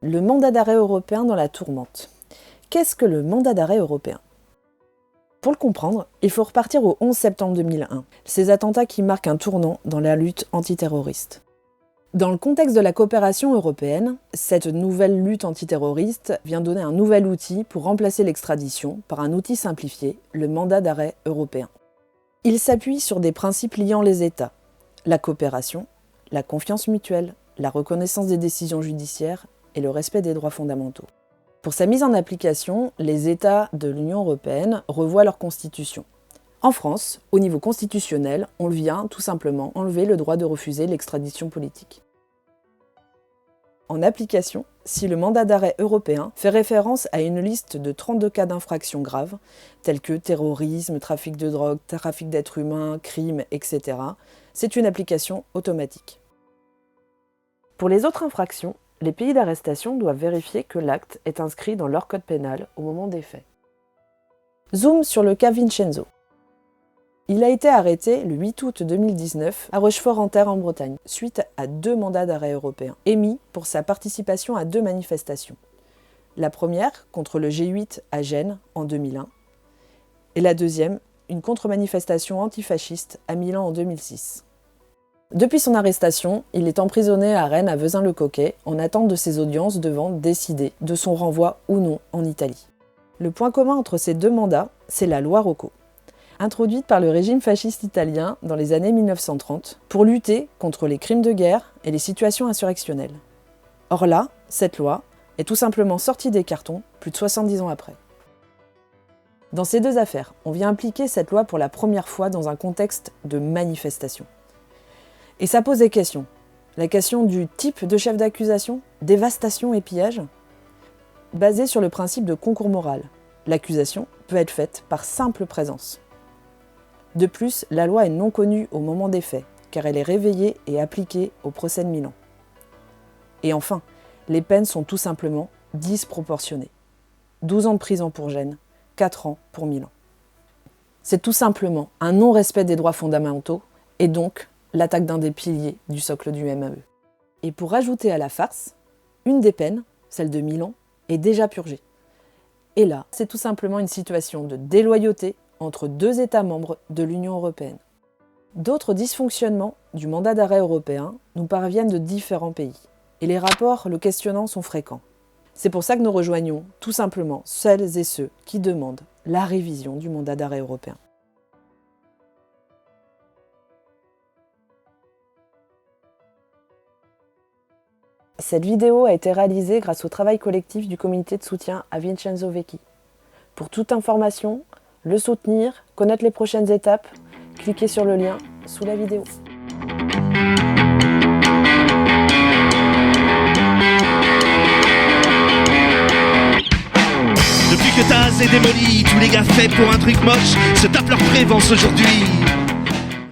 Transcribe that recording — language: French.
Le mandat d'arrêt européen dans la tourmente. Qu'est-ce que le mandat d'arrêt européen ? Pour le comprendre, il faut repartir au 11 septembre 2001, ces attentats qui marquent un tournant dans la lutte antiterroriste. Dans le contexte de la coopération européenne, cette nouvelle lutte antiterroriste vient donner un nouvel outil pour remplacer l'extradition par un outil simplifié, le mandat d'arrêt européen. Il s'appuie sur des principes liant les États, la coopération, la confiance mutuelle, la reconnaissance des décisions judiciaires et le respect des droits fondamentaux. Pour sa mise en application, les États de l'Union européenne revoient leur constitution. En France, au niveau constitutionnel, on vient tout simplement enlever le droit de refuser l'extradition politique. En application, si le mandat d'arrêt européen fait référence à une liste de 32 cas d'infractions graves, tels que terrorisme, trafic de drogue, trafic d'êtres humains, crimes, etc., c'est une application automatique. Pour les autres infractions, les pays d'arrestation doivent vérifier que l'acte est inscrit dans leur code pénal au moment des faits. Zoom sur le cas Vincenzo. Il a été arrêté le 8 août 2019 à Rochefort-en-Terre en Bretagne, suite à 2 mandats d'arrêt européens, émis pour sa participation à 2 manifestations. La première, contre le G8 à Gênes en 2001, et la deuxième, une contre-manifestation antifasciste à Milan en 2006. Depuis son arrestation, il est emprisonné à Rennes à Vezin-le-Coquet en attente de ses audiences devant décider de son renvoi ou non en Italie. Le point commun entre ces 2 mandats, c'est la loi Rocco, introduite par le régime fasciste italien dans les années 1930 pour lutter contre les crimes de guerre et les situations insurrectionnelles. Or là, cette loi est tout simplement sortie des cartons plus de 70 ans après. Dans ces 2 affaires, on vient impliquer cette loi pour la première fois dans un contexte de manifestation. Et ça pose des questions. La question du type de chef d'accusation, dévastation et pillage, basée sur le principe de concours moral. L'accusation peut être faite par simple présence. De plus, la loi est non connue au moment des faits, car elle est réveillée et appliquée au procès de Milan. Et enfin, les peines sont tout simplement disproportionnées. 12 ans de prison pour Gênes, 4 ans pour Milan. C'est tout simplement un non-respect des droits fondamentaux, et donc l'attaque d'un des piliers du socle du MAE. Et pour ajouter à la farce, une des peines, celle de Milan, est déjà purgée. Et là, c'est tout simplement une situation de déloyauté entre 2 États membres de l'Union européenne. D'autres dysfonctionnements du mandat d'arrêt européen nous parviennent de différents pays, et les rapports le questionnant sont fréquents. C'est pour ça que nous rejoignons tout simplement celles et ceux qui demandent la révision du mandat d'arrêt européen. Cette vidéo a été réalisée grâce au travail collectif du comité de soutien à Vincenzo Vecchi. Pour toute information, le soutenir, connaître les prochaines étapes, cliquez sur le lien sous la vidéo. Depuis que Taz est démoli, tous les gars faits pour un truc moche se tapent leur prévence aujourd'hui.